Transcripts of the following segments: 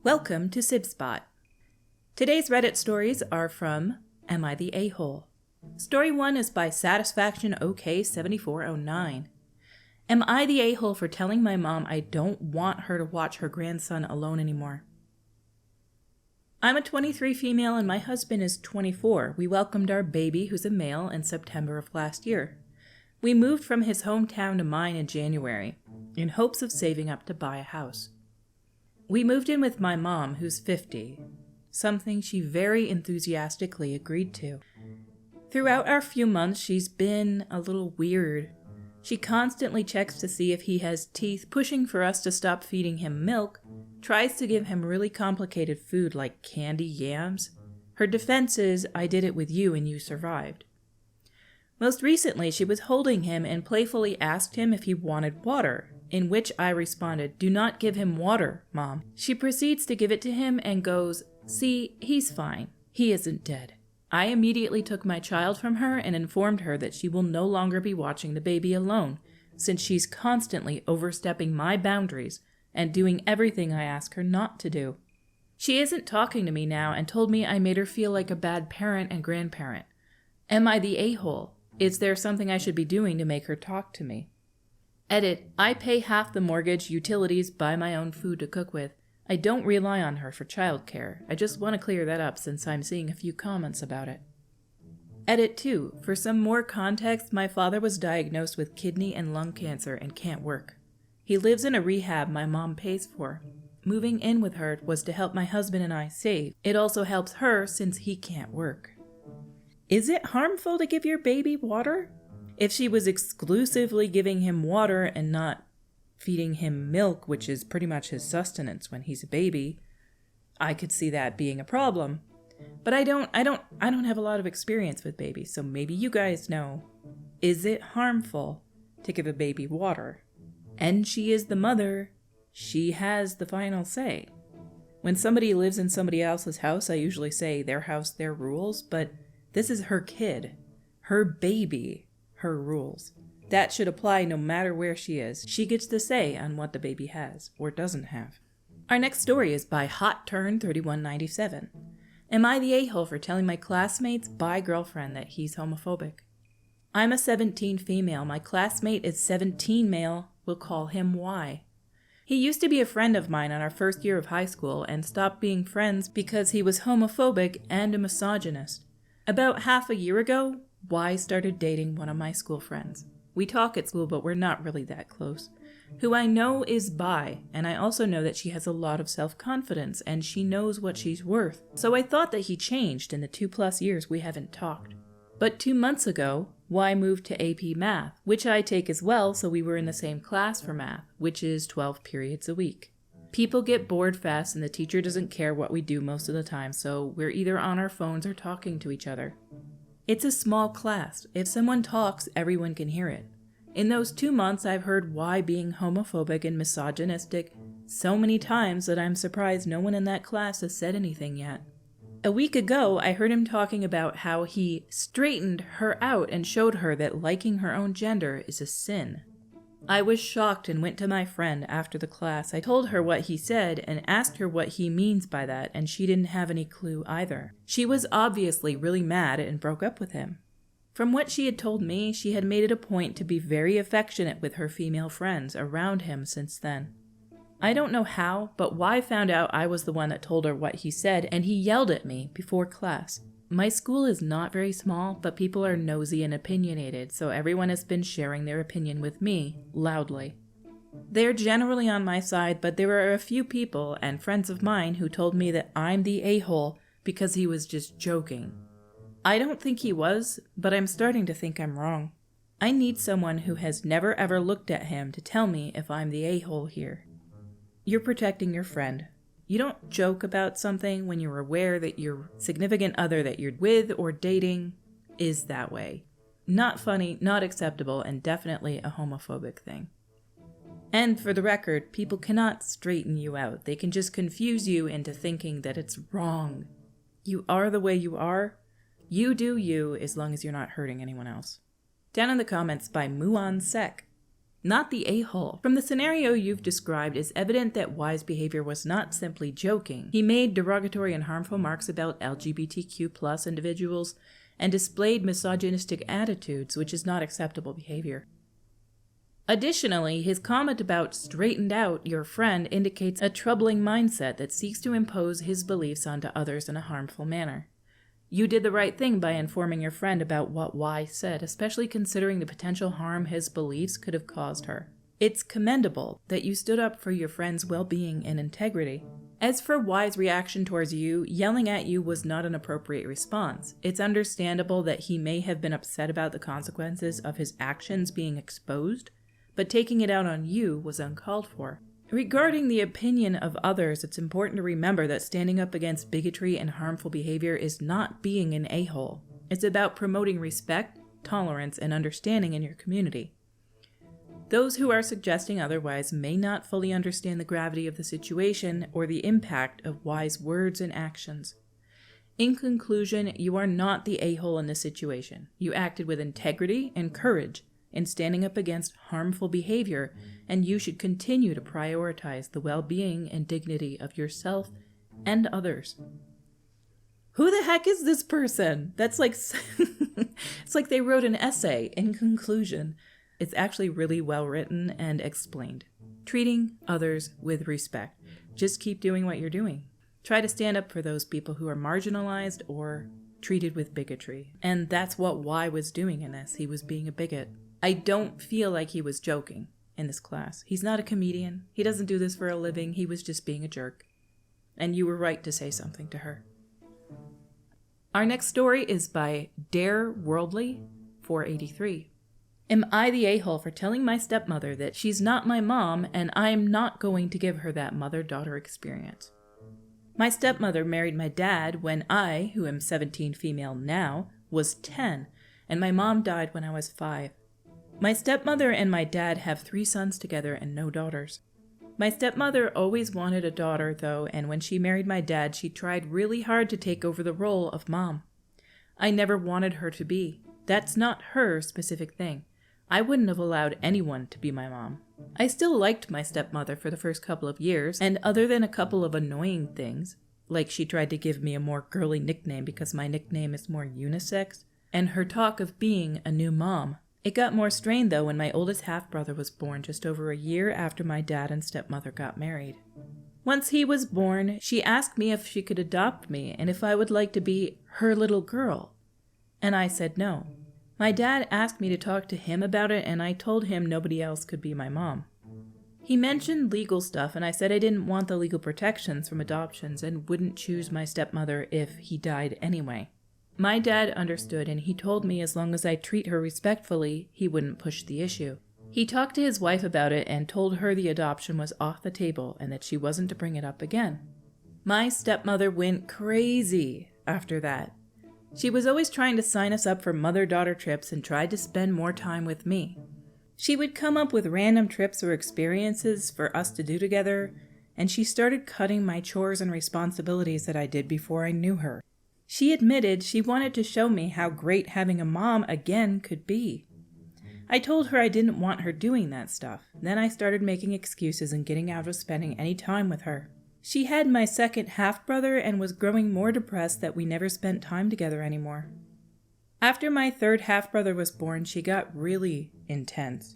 Welcome to Sib Spot. Today's Reddit stories are from Am I the A-Hole? Story 1 is by Satisfaction OK7409. Am I the a-hole for telling my mom I don't want her to watch her grandson alone anymore? I'm a 23 female and my husband is 24. We welcomed our baby, who's a male, in September of last year. We moved from his hometown to mine in January, in hopes of saving up to buy a house. We moved in with my mom, who's 50, something she very enthusiastically agreed to. Throughout our few months, she's been a little weird. She constantly checks to see if he has teeth, pushing for us to stop feeding him milk, tries to give him really complicated food like candy yams. Her defense is, I did it with you and you survived. Most recently, she was holding him and playfully asked him if he wanted water, in which I responded, "Do not give him water, Mom." She proceeds to give it to him and goes, "See, he's fine. He isn't dead." I immediately took my child from her and informed her that she will no longer be watching the baby alone, since she's constantly overstepping my boundaries and doing everything I ask her not to do. She isn't talking to me now and told me I made her feel like a bad parent and grandparent. Am I the a-hole? Is there something I should be doing to make her talk to me? Edit, I pay half the mortgage, utilities, buy my own food to cook with. I don't rely on her for childcare. I just want to clear that up since I'm seeing a few comments about it. Edit 2. For some more context, my father was diagnosed with kidney and lung cancer and can't work. He lives in a rehab my mom pays for. Moving in with her was to help my husband and I save. It also helps her since he can't work. Is it harmful to give your baby water? If she was exclusively giving him water and not feeding him milk, which is pretty much his sustenance when he's a baby, I could see that being a problem. But I don't have a lot of experience with babies, so maybe you guys know. Is it harmful to give a baby water? And she is the mother. She has the final say. When somebody lives in somebody else's house, I usually say their house, their rules, but this is her kid, her baby, her rules. That should apply no matter where she is. She gets the say on what the baby has or doesn't have. Our next story is by Hot Turn 3197. Am I the a-hole for telling my classmate's bi girlfriend that he's homophobic? I'm a 17 female. My classmate is 17 male. We'll call him Y. He used to be a friend of mine on our first year of high school and stopped being friends because he was homophobic and a misogynist. About half a year ago, Y started dating one of my school friends. We talk at school, but we're not really that close. Who I know is bi, and I also know that she has a lot of self-confidence, and she knows what she's worth. So I thought that he changed in the 2+ years we haven't talked. But 2 months ago, Y moved to AP Math, which I take as well, so we were in the same class for math, which is 12 periods a week. People get bored fast, and the teacher doesn't care what we do most of the time, so we're either on our phones or talking to each other. It's a small class. If someone talks, everyone can hear it. In those 2 months, I've heard Y being homophobic and misogynistic so many times that I'm surprised no one in that class has said anything yet. A week ago, I heard him talking about how he straightened her out and showed her that liking her own gender is a sin. I was shocked and went to my friend after the class. I told her what he said and asked her what he means by that, and she didn't have any clue either. She was obviously really mad and broke up with him. From what she had told me, she had made it a point to be very affectionate with her female friends around him since then. I don't know how, but Y found out I was the one that told her what he said, and he yelled at me before class. My school is not very small, but people are nosy and opinionated, so everyone has been sharing their opinion with me, loudly. They're generally on my side, but there are a few people and friends of mine who told me that I'm the a-hole because he was just joking. I don't think he was, but I'm starting to think I'm wrong. I need someone who has never ever looked at him to tell me if I'm the a-hole here. You're protecting your friend. You don't joke about something when you're aware that your significant other that you're with or dating is that way. Not funny, not acceptable, and definitely a homophobic thing. And for the record, people cannot straighten you out. They can just confuse you into thinking that it's wrong. You are the way you are. You do you as long as you're not hurting anyone else. Down in the comments by Muon Sek. not the a-hole. From the scenario you've described, it's evident that Y's behavior was not simply joking. He made derogatory and harmful remarks about LGBTQ+ individuals and displayed misogynistic attitudes, which is not acceptable behavior. Additionally, his comment about straightened out your friend indicates a troubling mindset that seeks to impose his beliefs onto others in a harmful manner. You did the right thing by informing your friend about what Y said, especially considering the potential harm his beliefs could have caused her. It's commendable that you stood up for your friend's well-being and integrity. As for Y's reaction towards you, yelling at you was not an appropriate response. It's understandable that he may have been upset about the consequences of his actions being exposed, but taking it out on you was uncalled for. Regarding the opinion of others, it's important to remember that standing up against bigotry and harmful behavior is not being an a-hole. It's about promoting respect, tolerance, and understanding in your community. Those who are suggesting otherwise may not fully understand the gravity of the situation or the impact of Y's words and actions. In conclusion, you are not the a-hole in this situation. You acted with integrity and courage in standing up against harmful behavior, and you should continue to prioritize the well-being and dignity of yourself and others. Who the heck is this person? That's like, it's like they wrote an essay in conclusion. It's actually really well written and explained. Treating others with respect. Just keep doing what you're doing. Try to stand up for those people who are marginalized or treated with bigotry. And that's what Y was doing in this. He was being a bigot. I don't feel like he was joking in this class. He's not a comedian. He doesn't do this for a living. He was just being a jerk. And you were right to say something to her. Our next story is by Dare Worldly 483. Am I the a-hole for telling my stepmother that she's not my mom and I'm not going to give her that mother-daughter experience? My stepmother married my dad when I, who am 17 female now, was 10, and my mom died when I was 5. My stepmother and my dad have 3 sons together and no daughters. My stepmother always wanted a daughter, though, and when she married my dad, she tried really hard to take over the role of mom. I never wanted her to be. That's not her specific thing. I wouldn't have allowed anyone to be my mom. I still liked my stepmother for the first couple of years, and other than a couple of annoying things, like she tried to give me a more girly nickname because my nickname is more unisex, and her talk of being a new mom. It got more strained, though, when my oldest half-brother was born just over a year after my dad and stepmother got married. Once he was born, she asked me if she could adopt me and if I would like to be her little girl. And I said no. My dad asked me to talk to him about it, and I told him nobody else could be my mom. He mentioned legal stuff, and I said I didn't want the legal protections from adoptions and wouldn't choose my stepmother if he died anyway. My dad understood, and he told me as long as I treat her respectfully, he wouldn't push the issue. He talked to his wife about it and told her the adoption was off the table and that she wasn't to bring it up again. My stepmother went crazy after that. She was always trying to sign us up for mother-daughter trips and tried to spend more time with me. She would come up with random trips or experiences for us to do together, and she started cutting my chores and responsibilities that I did before I knew her. She admitted she wanted to show me how great having a mom again could be. I told her I didn't want her doing that stuff. Then I started making excuses and getting out of spending any time with her. She had my second half-brother and was growing more depressed that we never spent time together anymore. After my third half-brother was born, she got really intense.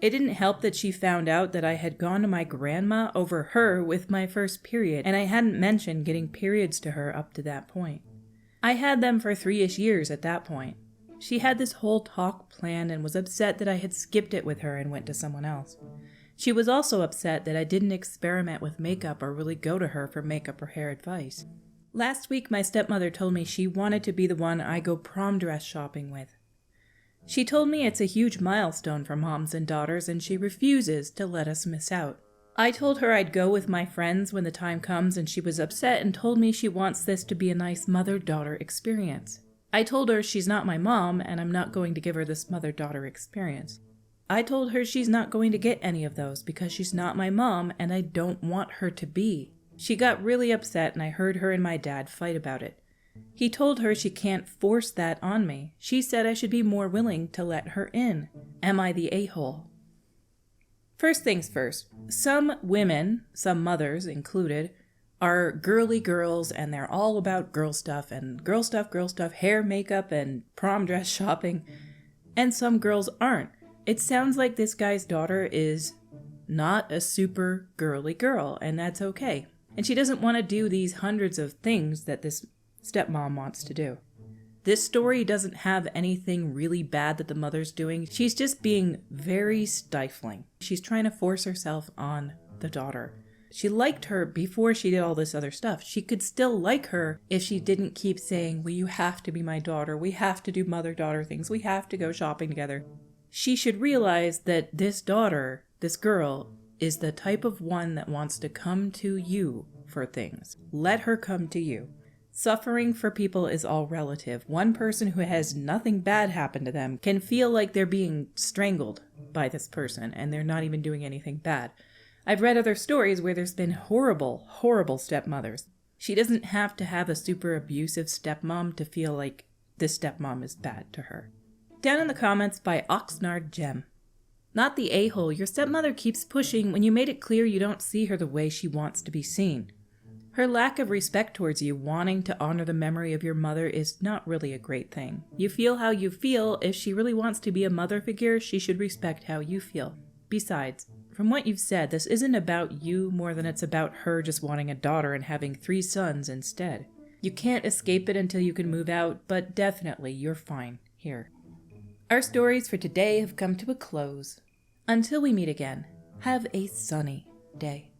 It didn't help that she found out that I had gone to my grandma over her with my first period, and I hadn't mentioned getting periods to her up to that point. I had them for 3-ish years at that point. She had this whole talk planned and was upset that I had skipped it with her and went to someone else. She was also upset that I didn't experiment with makeup or really go to her for makeup or hair advice. Last week, my stepmother told me she wanted to be the one I go prom dress shopping with. She told me it's a huge milestone for moms and daughters, and she refuses to let us miss out. I told her I'd go with my friends when the time comes, and she was upset and told me she wants this to be a nice mother-daughter experience. I told her she's not my mom, and I'm not going to give her this mother-daughter experience. I told her she's not going to get any of those because she's not my mom, and I don't want her to be. She got really upset, and I heard her and my dad fight about it. He told her she can't force that on me. She said I should be more willing to let her in. Am I the a-hole? First things first, some women, some mothers included, are girly girls and they're all about girl stuff, hair, makeup, and prom dress shopping. And some girls aren't. It sounds like this guy's daughter is not a super girly girl, and that's okay. And she doesn't want to do these hundreds of things that this stepmom wants to do. This story doesn't have anything really bad that the mother's doing. She's just being very stifling. She's trying to force herself on the daughter. She liked her before she did all this other stuff. She could still like her if she didn't keep saying, well, you have to be my daughter. We have to do mother-daughter things. We have to go shopping together. She should realize that this daughter, this girl, is the type of one that wants to come to you for things. Let her come to you. Suffering for people is all relative. One person who has nothing bad happen to them can feel like they're being strangled by this person and they're not even doing anything bad. I've read other stories where there's been horrible, horrible stepmothers. She doesn't have to have a super abusive stepmom to feel like this stepmom is bad to her. Down in the comments by Oxnard Gem. Not the a-hole. Your stepmother keeps pushing when you made it clear you don't see her the way she wants to be seen. Her lack of respect towards you, wanting to honor the memory of your mother, is not really a great thing. You feel how you feel. If she really wants to be a mother figure, she should respect how you feel. Besides, from what you've said, this isn't about you more than it's about her just wanting a daughter and having 3 sons instead. You can't escape it until you can move out, but definitely you're fine here. Our stories for today have come to a close. Until we meet again, have a sunny day.